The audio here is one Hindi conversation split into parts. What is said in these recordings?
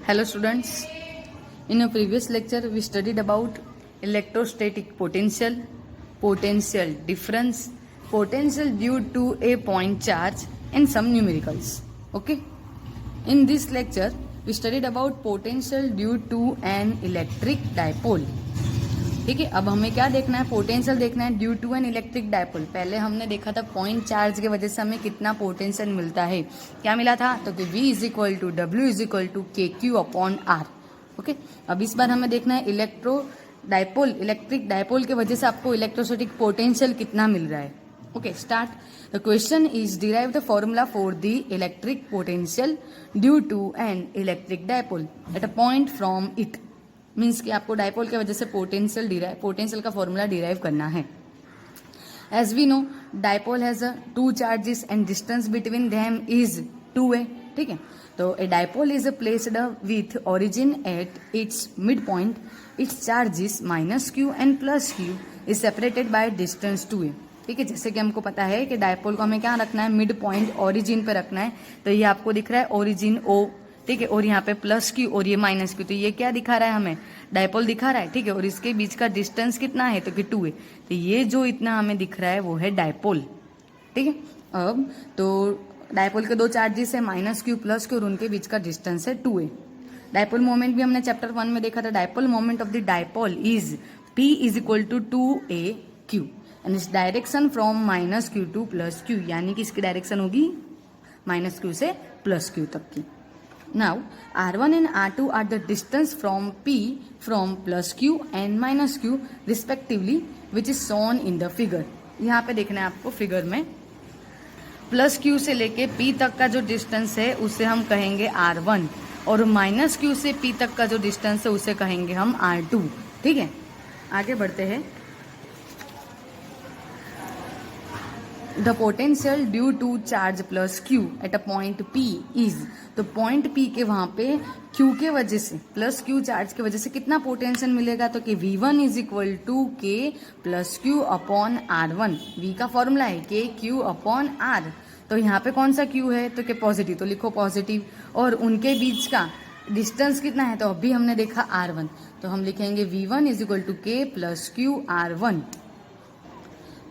Hello students, in a previous lecture we studied about electrostatic potential, potential difference, potential due to a point charge and some numericals. Okay, in this lecture we studied about potential due to an electric dipole. ठीक है, अब हमें क्या देखना है, पोटेंशियल देखना है due to an electric dipole. पहले हमने देखा था पॉइंट चार्ज की वजह से हमें कितना पोटेंशियल मिलता है. क्या मिला था, तो कि V is equal to W is equal to के क्यू अपॉन आर. ओके, अब इस बार हमें देखना है इलेक्ट्रिक डायपोल की वजह से आपको इलेक्ट्रोस्टैटिक पोटेंशियल कितना मिल रहा है. Okay, start. The question is derive the formula for the electric potential due to an electric dipole at a point from it. Means कि आपको डायपोल की वजह से पोटेंशियल का फॉर्मूला डिराइव करना है. As we know dipole has two charges and distance between them is 2a. ठीक है, तो a dipole is placed with origin at its mid point. Its charges minus q and plus q is separated by distance 2a. ठीक है, जैसे कि हमको पता है कि डायपोल को हमें क्या रखना है, मिड पॉइंट ओरिजिन पे रखना है. तो ये आपको दिख रहा है ओरिजिन O. ठीक है, और यहाँ पे प्लस क्यू और ये माइनस क्यू. तो ये क्या दिखा रहा है, हमें डायपोल दिखा रहा है. ठीक है, और इसके बीच का डिस्टेंस कितना है, तो कि 2a. तो ये जो इतना हमें दिख रहा है वो है डायपोल. ठीक है, अब तो डायपोल के दो चार्जेस है, माइनस क्यू प्लस क्यू, और उनके बीच का डिस्टेंस है 2a. डायपोल मोमेंट भी हमने चैप्टर 1 में देखा था. Dipole moment of the dipole is P is equal to 2a q and is direction from minus q to plus q, यानी कि इसकी डायरेक्शन होगी माइनस क्यू से प्लस क्यू तक की. Now R1 and R2 are the distance from P from plus Q and minus Q respectively, which is shown in the figure. यहाँ पे देखना है आपको फिगर में. प्लस Q से लेके P तक का जो डिस्टेंस है उसे हम कहेंगे R1 और माइनस Q से P तक का जो डिस्टेंस है उसे कहेंगे हम R2. ठीक है, आगे बढ़ते हैं. The potential due to charge plus Q at a point P is, तो पॉइंट P के वहां पे Q के वजह से प्लस Q चार्ज की वजह से कितना पोटेंशियल मिलेगा, तो कि V1 is equal to K plus Q upon R1. V का फॉर्मूला है K Q अपॉन R. तो यहाँ पे कौन सा Q है, तो कि पॉजिटिव, तो लिखो पॉजिटिव. और उनके बीच का डिस्टेंस कितना है, तो अभी हमने देखा R1, तो हम लिखेंगे V1 is equal to K plus Q R1.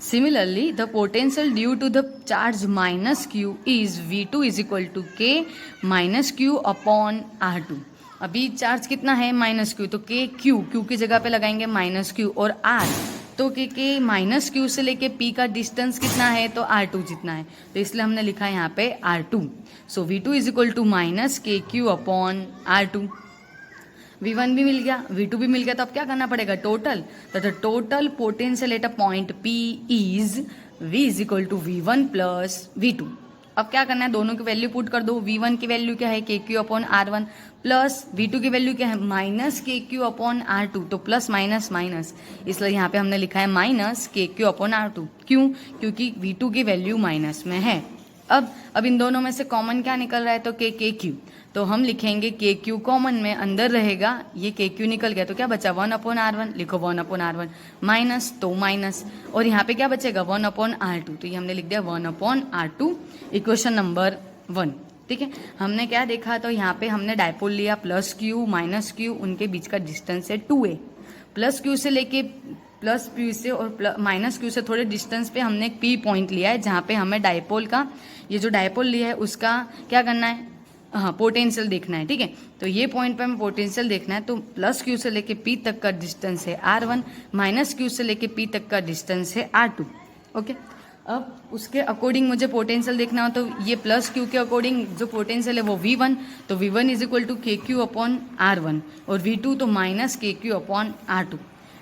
Similarly, the potential due to the charge minus Q is V2 is equal to K minus Q upon R2. अभी चार्ज कितना है, माइनस क्यू, तो K Q की जगह पे लगाएंगे माइनस क्यू, और R तो K माइनस क्यू से लेके P का डिस्टेंस कितना है, तो R2 जितना है, तो इसलिए हमने लिखा है यहाँ पे R2. So V2 is equal to minus KQ upon R2. V1 भी मिल गया, V2 भी मिल गया, तो अब क्या करना पड़ेगा, टोटल. तो the total potential at a point P is V is equal to V1 plus V2. अब क्या करना है, दोनों की वैल्यू पुट कर दो. V1 की वैल्यू क्या है, KQ upon R1 plus V2 की वैल्यू क्या है, माइनस KQ अपॉन R2. तो प्लस माइनस माइनस, इसलिए यहाँ पे हमने लिखा है माइनस KQ अपॉन R2. क्यों, क्योंकि V2 की वैल्यू माइनस में है. अब इन दोनों में से कॉमन क्या निकल रहा है, तो KQ. तो हम लिखेंगे KQ कॉमन में अंदर रहेगा, ये KQ निकल गया, तो क्या बचा 1 अपॉन R1. लिखो 1 अपॉन R1 माइनस, तो माइनस, और यहाँ पे क्या बचेगा 1 अपॉन R2. तो ये हमने लिख दिया 1 अपॉन R2, इक्वेशन नंबर 1. ठीक है, हमने क्या देखा, तो यहाँ पे हमने डायपोल लिया प्लस Q माइनस Q, उनके बीच का डिस्टेंस है 2a. प्लस Q से लेके प्लस P से और माइनस Q से थोड़े डिस्टेंस पे हमने एक P पॉइंट लिया है, जहाँ पे हमें डायपोल का, ये जो डायपोल लिया है उसका क्या करना है, हाँ पोटेंशियल देखना है. ठीक है, तो ये पॉइंट पे हमें पोटेंशियल देखना है. तो प्लस Q से लेके P तक का डिस्टेंस है R1, माइनस Q से लेके P तक का डिस्टेंस है R2. ओके, अब उसके अकॉर्डिंग मुझे पोटेंशियल देखना हो, तो ये प्लस Q के अकॉर्डिंग जो पोटेंशियल है वो V1, तो V1 is equal to KQ upon R1, और V2 तो minus KQ upon R2.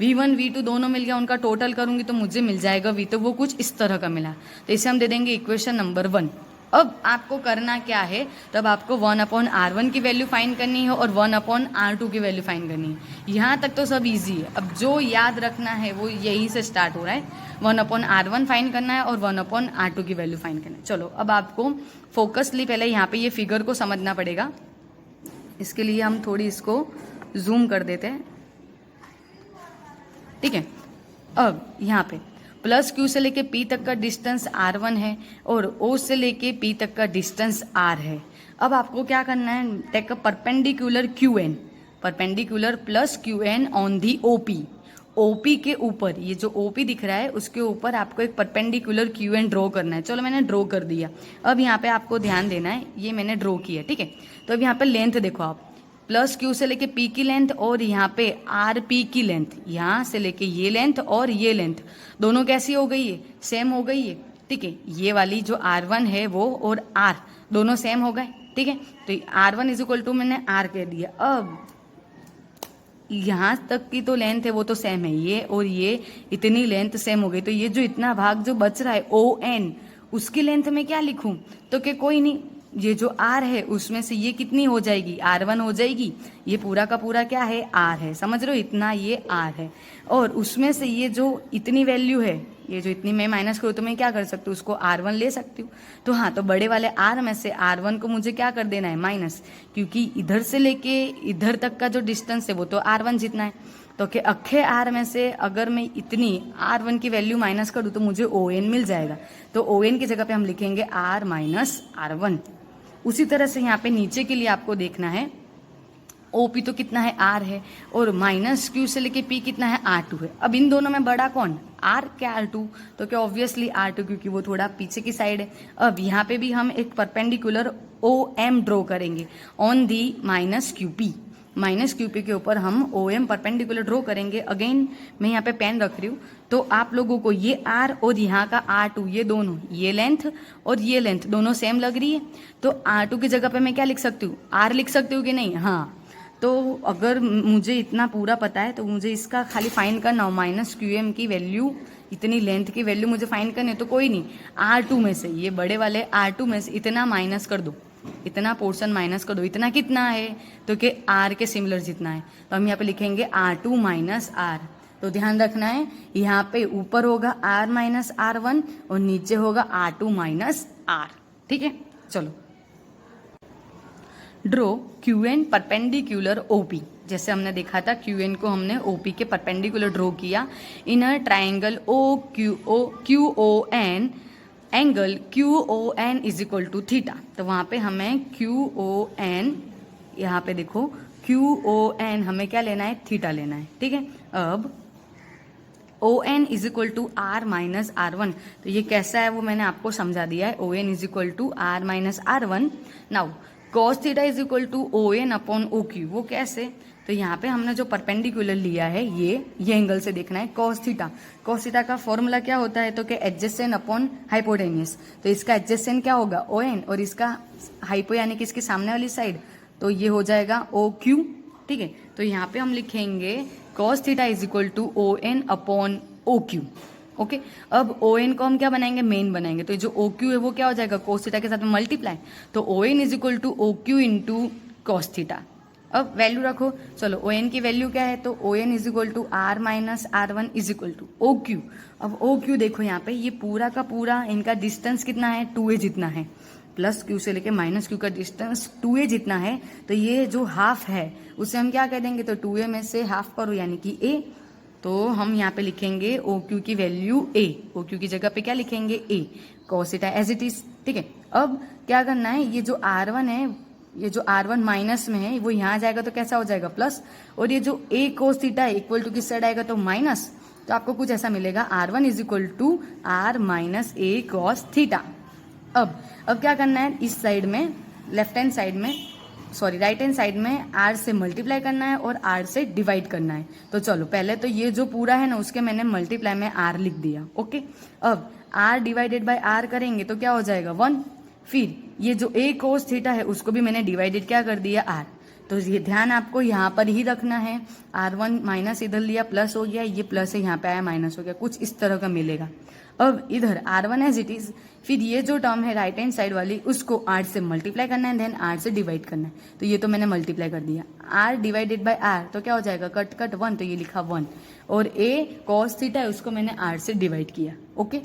V1 V2 दोनों मिल गया, उनका टोटल करूंगी तो मुझे मिल जाएगा V, तो वो कुछ इस तरह का मिला, तो इसे हम दे देंगे इक्वेशन नंबर 1. अब आपको करना क्या है, तब आपको 1 अपॉन R1 की वैल्यू फाइंड करनी है और 1 अपॉन R2 की वैल्यू फाइंड करनी है. यहाँ तक तो सब इजी है. अब जो याद रखना है वो यहीं से स्टार्ट हो रहा है. 1 अपॉन R1 फाइंड करना है और 1 अपॉन R2 की वैल्यू फाइंड करना है. चलो, अब आपको फोकसली पहले यहाँ पे ये फिगर को समझना पड़ेगा. इसके लिए हम थोड़ी इसको जूम कर देते हैं. ठीक है, अब यहाँ पे प्लस क्यू से लेके पी तक का डिस्टेंस r1 है और ओ से लेके पी तक का डिस्टेंस r है। अब आपको क्या करना है, take a perpendicular QN, perpendicular plus QN on the OP। OP के ऊपर, ये जो OP दिख रहा है उसके ऊपर आपको एक परपेंडिकुलर QN ड्रॉ करना है। चलो मैंने ड्रॉ कर दिया। अब यहाँ पे आपको ध्यान देना है, ये मैंने ड्रॉ किया, ठीक है। तो अब यहाँ पे लेंथ देखो आप, प्लस क्यू से लेके पी की लेंथ और यहाँ पे आर पी की लेंथ, यहाँ से लेके ये लेंथ और ये लेंथ दोनों कैसी हो गई है, सेम हो गई है, ठीक है। ये वाली जो R1 है वो और R दोनों सेम हो गए, ठीक है। तो R1 इज इक्वल टू मैंने R कह दिया। अब यहाँ तक की तो लेंथ है वो तो सेम है, ये और ये इतनी लेंथ सेम हो गई। तो ये जो इतना भाग जो बच रहा है ON, उसकी लेंथ में क्या लिखूं, तो कि कोई नहीं, ये जो R है उसमें से ये कितनी हो जाएगी, R1 हो जाएगी। ये पूरा का पूरा क्या है, R है, समझ रहे हो, इतना ये R है। और उसमें से ये जो इतनी वैल्यू है, ये जो इतनी मैं माइनस करूँ तो मैं क्या कर सकती हूँ, उसको R1 ले सकती हूँ। तो हाँ, तो बड़े वाले R में से R1 को मुझे क्या कर देना है, माइनस, क्योंकि इधर से लेके इधर तक का जो डिस्टेंस है वो तो R1 जितना है। तो कि अखे R में से अगर मैं इतनी R1 की वैल्यू माइनस करूँ तो मुझे ON मिल जाएगा। तो ON की जगह पे हम लिखेंगे R माइनस R1। उसी तरह से यहाँ पे नीचे के लिए आपको देखना है, OP तो कितना है, R है, और माइनस Q से लेके P कितना है, R2 है। अब इन दोनों में बड़ा कौन, R क्या R2, तो क्या ऑब्वियसली R2, क्योंकि वो थोड़ा पीछे की साइड है। अब यहाँ पे भी हम एक परपेंडिकुलर OM ड्रॉ करेंगे on the minus QP, minus QP के ऊपर हम OM परपेंडिकुलर ड्रॉ करेंगे। अगेन मैं यहाँ पे पेन रख रही हूँ, तो आप लोगों को ये R और यहाँ का R2, ये दोनों, ये लेंथ और ये लेंथ दोनों सेम लग रही है। तो R2 की जगह पे मैं क्या लिख सकती हूँ, R लिख सकती हूँ कि नहीं, हाँ। तो अगर मुझे इतना पूरा पता है तो मुझे इसका खाली फाइंड करना हो, माइनस QM की वैल्यू, इतनी लेंथ की वैल्यू मुझे फाइंड करनी है। तो कोई नहीं, R2 में से, ये बड़े वाले R2 में से इतना माइनस कर दो, इतना पोर्शन माइनस कर दो। इतना कितना है, तो कि R के सिमिलर जितना है। तो हम यहाँ पे लिखेंगे R2 माइनस R। तो ध्यान रखना है, यहाँ पे ऊपर होगा R माइनस R1 और नीचे होगा R2 माइनस R, ठीक है। चलो, ड्रॉ QN परपेंडिकुलर OP। जैसे हमने देखा था, QN को हमने OP के परपेंडिकुलर ड्रॉ किया in a triangle QON, angle QON is equal to theta. तो वहाँ पे हमें QON, यहाँ पे देखो QON हमें क्या लेना है, थीटा लेना है, ठीक है। अब ON is equal to R minus R1, तो ये कैसा है वो मैंने आपको समझा दिया है। ON is equal to R minus R1। Now cos theta is equal to ON upon OQ, वो कैसे, तो यहाँ पे हमने जो परपेंडिकुलर लिया है ये एंगल से देखना है cos थीटा। cos थीटा का फॉर्मूला क्या होता है, तो कि एडजेसेंट अपॉन हाइपोटेन्यूस। तो इसका एडजेसेंट क्या होगा, ON, और इसका हाइपो यानी कि इसके सामने वाली साइड, तो ये हो जाएगा OQ, ठीक है। तो यहाँ पे हम लिखेंगे cos theta is equal to ON upon OQ, okay. अब ON को हम क्या बनाएंगे, मेन बनाएंगे। तो जो OQ है वो क्या हो जाएगा, cos थीटा के साथ में मल्टीप्लाई। तो ON is equal to OQ into cos theta. अब वैल्यू रखो, चलो ON की वैल्यू क्या है, तो ON is equal to R minus R1 is equal to OQ। अब OQ देखो यहाँ पे, ये पूरा का पूरा इनका डिस्टेंस कितना है, 2a जितना है। प्लस Q से लेके माइनस Q का डिस्टेंस 2a जितना है। तो ये जो हाफ है उसे हम क्या कह देंगे, तो 2a में से हाफ करो यानी कि a। तो हम यहाँ पे लिखेंगे OQ की वैल्यू a, OQ की जगह पे क्या लिखेंगे, a cos theta as it is, ठीक है। अब क्या करना है, ये जो R1 है, ये जो R1 माइनस में है वो यहाँ जाएगा तो कैसा हो जाएगा, प्लस, और ये जो a cos थीटा है इक्वल टू किस साइड आएगा, तो माइनस। तो आपको कुछ ऐसा मिलेगा, R1 is equal to R minus a cos theta. अब क्या करना है, इस साइड में, लेफ्ट हैंड साइड में, सॉरी राइट हैंड साइड में R से मल्टीप्लाई करना है और R से डिवाइड करना है। तो चलो पहले तो ये जो पूरा है ना उसके मैंने मल्टीप्लाई में R लिख दिया, ओके। अब R डिवाइडेड बाय R करेंगे तो क्या हो जाएगा, 1। फिर ये जो a cos थीटा है उसको भी मैंने डिवाइडेड क्या कर दिया, R। तो ये ध्यान आपको यहाँ पर ही रखना है। R1 माइनस इधर लिया, प्लस हो गया, ये प्लस है यहाँ पे आया माइनस हो गया, कुछ इस तरह का मिलेगा। अब इधर R1 एज इट इज, फिर ये जो टर्म है राइट हैंड साइड वाली उसको R से मल्टीप्लाई करना है, देन R से डिवाइड करना है। तो ये तो मैंने मल्टीप्लाई कर दिया, R डिवाइडेड बाय R तो क्या हो जाएगा, कट कट 1, तो ये लिखा 1। और a cos थीटा है उसको मैंने R से डिवाइड किया, ओके।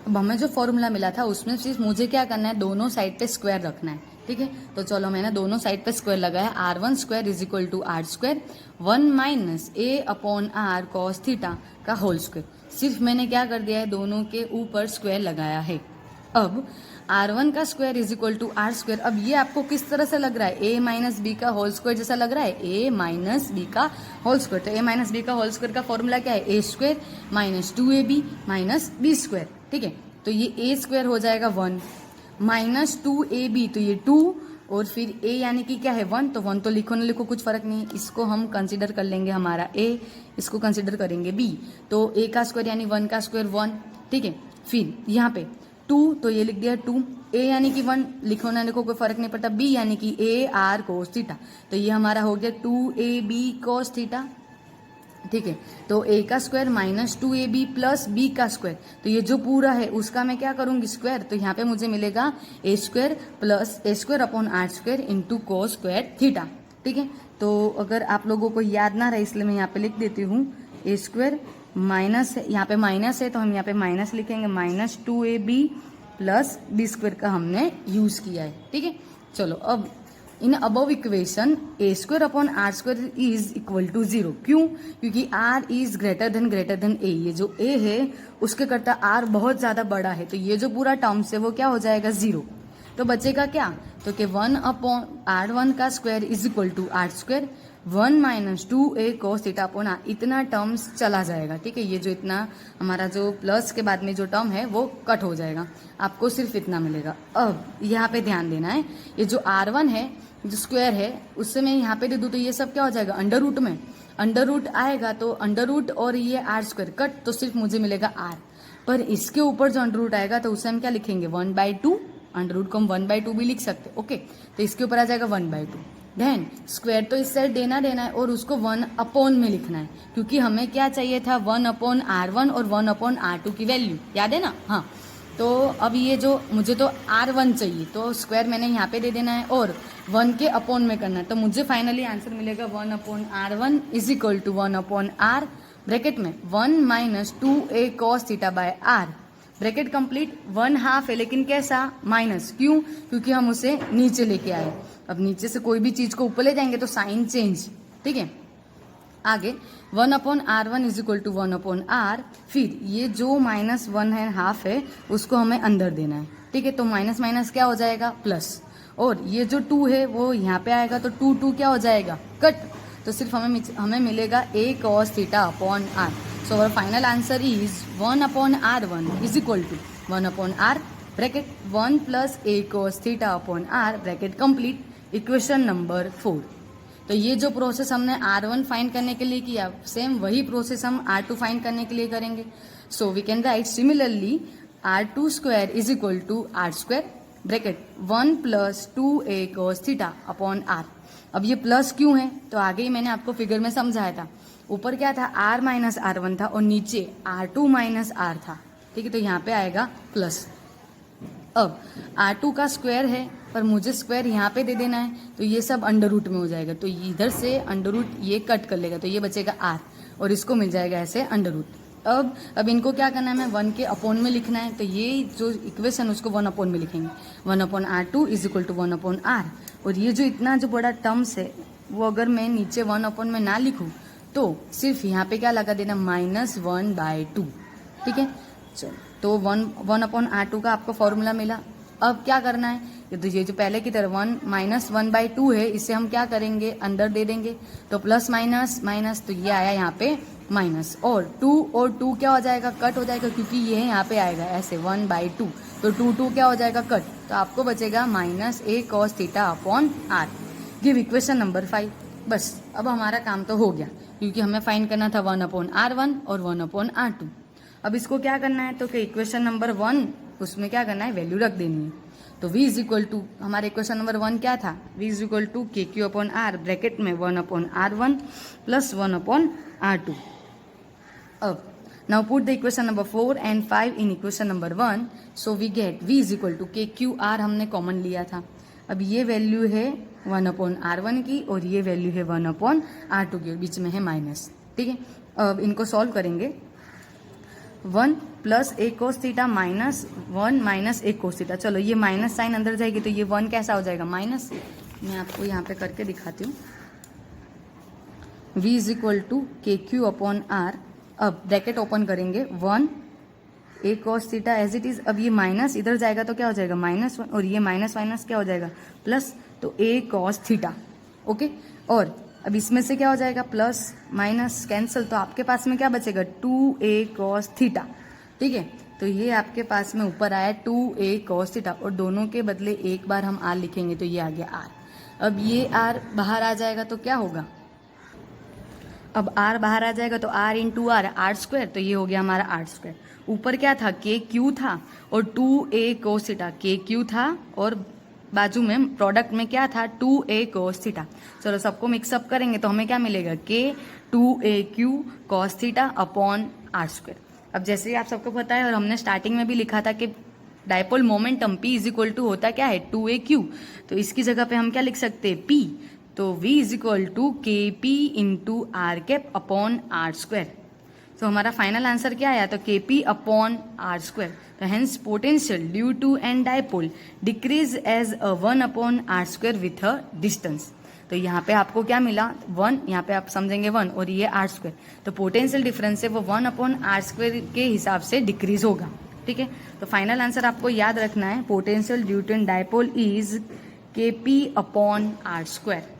अब हमें जो फॉर्मूला मिला था उसमें सिर्फ मुझे क्या करना है, दोनों साइड पे स्क्वायर रखना है, ठीक है, तो चलो मैंने दोनों साइड पे स्क्वायर लगाया। R1 square is equal to R square 1 minus A upon R cos theta का होल स्क्वायर। सिर्फ मैंने क्या कर दिया है, दोनों के ऊपर स्क्वायर लगाया है। अब R1 का square is equal to R square. अब ये आपको किस तरह से लग रहा है, ए माइनस बी का होल स्क्वायर जैसा लग रहा है, ए माइनस बी का होल स्क्वायर। तो ए माइनस बी का होल स्क्वायर का फॉर्मूला क्या है, a square minus 2ab minus b square. ठीक है, तो ये ए स्क्वायर हो जाएगा 1 माइनस 2ab, तो ये 2 और फिर a यानी कि क्या है 1, तो 1 तो लिखो ना लिखो कुछ फर्क नहीं, इसको हम कंसीडर कर लेंगे हमारा a, इसको कंसीडर करेंगे b। तो a का स्क्वायर यानी 1 का स्क्वायर 1। ठीक है, फिर यहाँ पे 2, तो ये लिख दिया 2, a यानी कि 1 लिखो ना लिखो कोई फर्क नहीं पड़ता, b यानी कि a r cos थीटा, तो ये हमारा हो गया 2ab cos थीटा। ठीक है, तो a का square minus 2ab plus b का स्क्वायर, तो ये जो पूरा है उसका मैं क्या करूंगी स्क्वायर, तो यहाँ पे मुझे मिलेगा a square plus a square upon R square into cos square theta. ठीक है, तो अगर आप लोगों को याद ना रहे इसलिए मैं यहाँ पे लिख देती हूँ, a स्क्वायर माइनस है, यहाँ पे माइनस है तो हम यहाँ पे माइनस लिखेंगे, minus 2ab plus b square का हमने यूज किया है। ठीक है, चलो अब in above equation A square upon R square is equal to 0। क्यों, क्योंकि R is greater than A, ये जो ए है उसके करता आर बहुत ज्यादा बड़ा है, तो ये जो पूरा टर्म्स है वो क्या हो जाएगा 0। तो बचेगा क्या, तो कि 1 अपॉन R1 का square is equal to R square 1 minus 2a cos theta upon R, इतना टर्म्स चला जाएगा। ठीक है, ये जो इतना हमारा जो प्लस के बाद में जो टर्म है वो कट हो जाएगा, आपको सिर्फ इतना मिलेगा। अब यहाँ पे ध्यान देना है, ये जो R1 है जो स्क्वायर है उससे मैं यहाँ पे दे दूँ तो ये सब क्या हो जाएगा अंडर रूट में, अंडर रूट आएगा तो अंडर रूट और ये आर स्क्वायर कट, तो सिर्फ मुझे मिलेगा आर। पर इसके ऊपर जो अंडर रूट आएगा तो उसे हम क्या लिखेंगे 1/2, अंडर रूट को हम 1/2 भी लिख सकते। ओके, तो इसके ऊपर आ जाएगा 1/2। देन स्क्वायर तो इस साइड देना है और उसको 1 अपॉन में लिखना है, क्योंकि हमें क्या चाहिए था 1 अपॉन R1 और 1 अपॉन R2 की वैल्यू, याद है ना। हाँ, तो अब ये जो मुझे तो R1 चाहिए तो स्क्वायर मैंने यहाँ पे दे देना है और 1 के अपॉन में करना है, तो मुझे फाइनली आंसर मिलेगा 1 upon R1 is equal to 1 upon R bracket में 1 minus 2a cos theta by R bracket complete. 1/2 है लेकिन कैसा माइनस, क्यों, क्योंकि हम उसे नीचे लेके आए। अब नीचे से कोई भी चीज को ऊपर ले जाएंगे तो साइन चेंज। ठीक है, आगे 1 upon R1 is equal to 1 upon R, फिर ये जो माइनस 1/2 है उसको हमें अंदर देना है। ठीक है, तो माइनस माइनस क्या हो जाएगा प्लस, और ये जो 2 है वो यहाँ पे आएगा तो 2 क्या हो जाएगा कट, तो सिर्फ हमें मिलेगा a cos theta upon R। So our final answer is 1 upon R1 is equal to 1 upon R bracket 1 plus a cos theta upon R bracket complete, equation number 4। तो ये जो प्रोसेस हमने R1 फाइंड करने के लिए किया, सेम वही प्रोसेस हम R2 फाइंड करने के लिए करेंगे। So we can write similarly R2 square is equal to R square bracket 1 plus 2a cos theta upon R। अब ये प्लस क्यों है, तो आगे ही मैंने आपको फिगर में समझाया था, ऊपर क्या था R माइनस R1 था और नीचे R2 माइनस R था। ठीक है, तो यहाँ पे आएगा प्लस। अब R2 का स्क्वायर है पर मुझे स्क्वायर यहाँ पे दे देना है, तो ये सब अंडर रूट में हो जाएगा, तो इधर से अंडर रूट ये कट कर लेगा तो ये बचेगा R और इसको मिल जाएगा ऐसे अंडर रूट। अब इनको क्या करना है, हमें 1 के अपॉन में लिखना है, तो ये जो इक्वेशन उसको 1 अपॉन में लिखेंगे, 1 upon R2 is equal to 1 upon R। और ये जो इतना जो बड़ा टर्म्स है वो अगर मैं नीचे 1 अपॉन में ना लिखूँ तो सिर्फ यहाँ पे क्या लगा देना -1/2। ठीक है, चलो तो 1 अपॉन R2 का आपको फॉर्मूला मिला। अब क्या करना है, तो ये जो पहले की तरह 1 - 1/2 है इसे हम क्या करेंगे अंदर दे देंगे, तो प्लस माइनस माइनस, तो ये आया यहाँ पे माइनस, और 2 क्या हो जाएगा कट हो जाएगा, क्योंकि ये यहाँ पे आएगा ऐसे 1/2, तो 2 क्या हो जाएगा कट, तो आपको बचेगा -a cos theta upon R। Give equation number 5। बस अब हमारा काम तो हो गया, क्योंकि हमें फाइंड करना था 1 अपॉन R1 और 1 अपॉन R2। अब इसको क्या करना है, तो कि इक्वेशन नंबर 1 उसमें क्या करना है वैल्यू रख देनी है। तो v इज इक्वल टू, हमारे इक्वेशन नंबर 1 क्या था, v is equal to KQ upon R bracket में 1 upon R1 plus 1 upon R2। अब now put the equation number 4 and 5 in equation number 1, so we get v is equal to KQR हमने कॉमन लिया था। अब ये वैल्यू है 1 अपॉन R1 की और ये वैल्यू है 1 अपॉन R2 की, और बीच में है माइनस। ठीक है, अब इनको सॉल्व करेंगे 1 प्लस ए कोस थीटा माइनस 1 माइनस ए कोस थीटा। चलो ये माइनस साइन अंदर जाएगी तो ये 1 कैसा हो जाएगा माइनस। मैं आपको यहाँ पे करके दिखाती हूँ। v इज इक्वल टू के क्यू अपॉन आर। अब ब्रैकेट ओपन करेंगे 1 a cos theta as it is. अब ये माइनस इधर जाएगा तो क्या हो जाएगा -1 और ये माइनस माइनस क्या हो जाएगा प्लस, तो ए कॉस थीटा। ओके, और अब इसमें से क्या हो जाएगा प्लस माइनस कैंसिल, तो आपके पास में क्या बचेगा 2a कॉस थीटा। ठीक है, तो ये आपके पास में ऊपर आया 2a कॉस थीटा और दोनों के बदले एक बार हम r लिखेंगे तो ये आ गया r। अब ये r बाहर आ जाएगा तो क्या होगा, अब r बाहर आ जाएगा तो r इंटू r स्क्वायर, तो ये हो गया हमारा r स्क्वायर। ऊपर क्या था के क्यू था और 2a कोस थीटा, के क्यू था और बाजू में प्रोडक्ट में क्या था 2a कोस थीटा। चलो सबको मिक्सअप करेंगे तो हमें क्या मिलेगा के 2aq cos theta upon r square. अब जैसे ही आप सबको पता है और हमने स्टार्टिंग में भी लिखा था कि dipole moment p is equal to होता क्या है 2aq, तो इसकी जगह पे हम क्या लिख सकते हैं p, तो v is equal to K P into R cap upon R square. तो हमारा फाइनल आंसर क्या आया, तो K P upon R square. तो hence potential due to an dipole decreases as a 1 upon R square with a distance. तो यहाँ पे आपको क्या मिला 1, यहाँ पे आप समझेंगे 1 और ये आर स्क्वायर, तो पोटेंशियल डिफरेंस है वो 1 अपॉन आर स्क्वायर के हिसाब से डिक्रीज होगा। ठीक है, तो फाइनल आंसर आपको याद रखना है potential due to an dipole is K P upon R square.